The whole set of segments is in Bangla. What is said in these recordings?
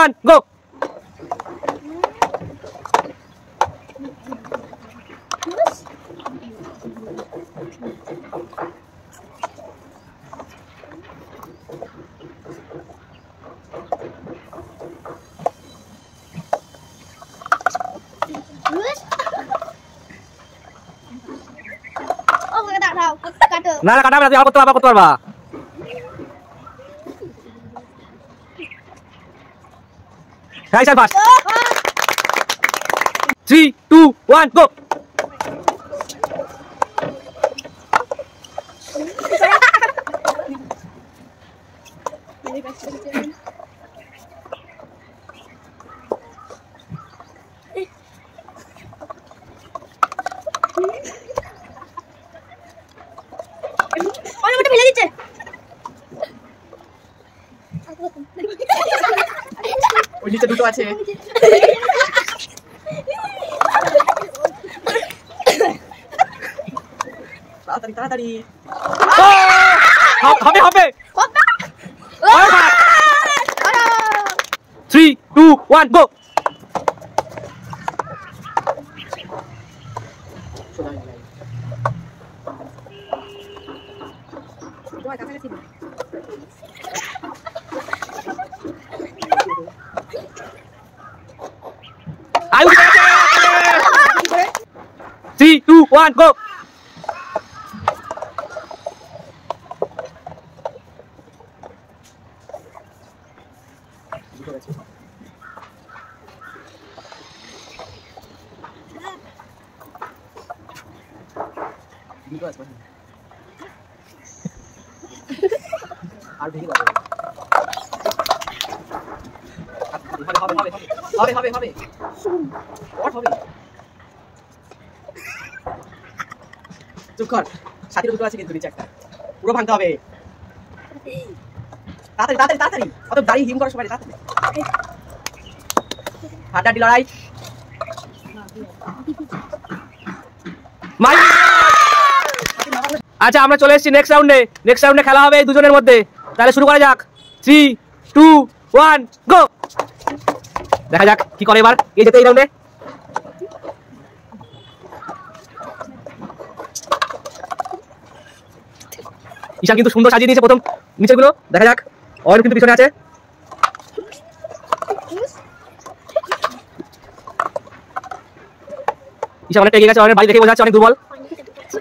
1 গো। না না কাটা তুই আর করতে পারবা। হ্যাঁ স্যার ফাস্ট 3 2 1 গো। ওই নিচে দুটো আছে। তাড়াতাড়ি তাড়াতাড়ি হবে হবে 3 2 1 গো। আয়ুষ 3 2 1 গো। আর ভেঙে যাবে। হবে হবে হবে হবে। চুপ কর, সাথে দুটো আছে কিন্তু নিচে একটা, পুরো ভাঙতে হবে। তাড়াতাড়ি তাড়াতাড়ি তাড়াতাড়ি, অত দাঁড়িয়ে হিম করার সময় তাড়াতাড়ি। হাড্ডাহাড্ডি লড়াই। আচ্ছা আমরা চলে এসেছি নেক্সট রাউন্ডে খেলা হবে এই দুজনের মধ্যে। তাহলে শুরু করা যাক 3 2 1 গো। দেখা যাক কি করে এবার এই যেতে এই রাউন্ডে। ঈশান কিন্তু সুন্দর সাজিয়ে দিয়েছে প্রথম নিচেগুলো। দেখা যাক অয়ন কিন্তু পিছনে আছে। ঈশান অনেকটা এগিয়ে গেছে, অয়নের বাড়ি দেখে বোঝা যাচ্ছে অনেক দুর্বল।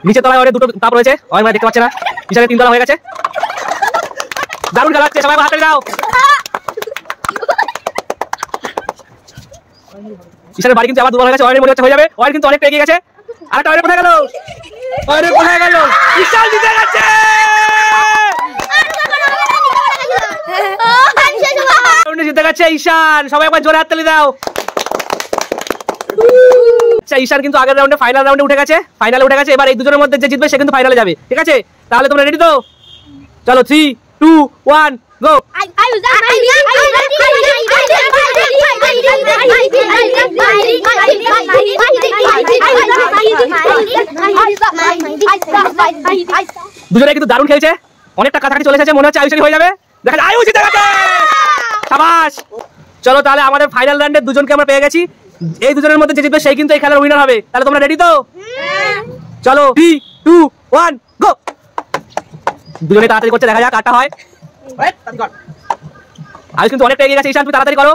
নিচের তলায় অনেক দুটো তাপ রয়েছে, অয়ন মানে দেখতে পাচ্ছে না। ঈশানের 3 তলা হয়ে গেছে। দারুণ খেলা হচ্ছে, সবাই হাতে দাও। ঈশানের বাড়ি কিন্তু আবার দুর্বল হয়ে গেছে, অয়নের মনে হচ্ছে হয়ে যাবে। অয়ন কিন্তু অনেকটা এগিয়ে গেছে। আরেকটা অয়নের কোথায় গেল? অয়নের কোথায় গেল? ঈশান জিতে গেছে। জিতে গেছে ঈশান, সবাই একবার জোরে হাততালি দাও। আচ্ছা ঈশান কিন্তু আগের রাউন্ডে ফাইনাল রাউন্ডে উঠে গেছে, এবার এই দুজনের মধ্যে যে জিতবে সে কিন্তু ফাইনালে যাবে। ঠিক আছে, তাহলে তোমরা রেডি তো? চলো 3 2 1 গো। দুজনে কিন্তু দারুণ খেলছে, অনেকটা কাছাকাছি চলে এসেছে, মনে হচ্ছে আয়ুষই হয়ে যাবে। দেখা যায় আয়ুষ জিতে গেছে, শাবাশ। চলো তাহলে আমাদের ফাইনাল রাউন্ডে দুজনকে আমরা পেয়ে গেছি। এই দুজনের মধ্যে যে জিতবে সেই কিন্তু এই খেলার উইনার হবে। তাহলে তোমরা রেডি তো? চলো 3 2 1 গো। দুজনে তাড়াতাড়ি করছে, দেখা যাক কাটা হয়। আয়ুষ কিন্তু অনেকটা এগিয়ে গেছে, ঈশান তুমি তাড়াতাড়ি করো।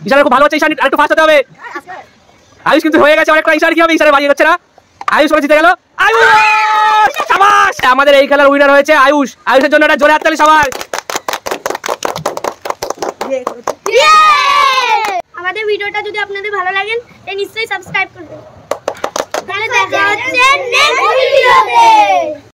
ঈশানের খুব ভালো হচ্ছে, ঈশান আরেকটু ফাস্ট হতে হবে। আয়ুষ কিন্তু হয়ে গেছে অনেকটা, ঈশান কি হবে? ঈশানের বাড়ি হচ্ছে না, আয়ুষ ওরা জিতে গেল। আয়ুষ শাবাশ, আমাদের এই খেলার উইনার হয়েছে আয়ুষ। আয়ুষের জন্য একটা জোরে হাততালি সবাই। আমাদের ভিডিওটা যদি আপনাদের ভালো লাগে তাহলে নিশ্চয়ই সাবস্ক্রাইব করবেন। তাহলে দেখা হচ্ছে নেক্সট ভিডিওতে।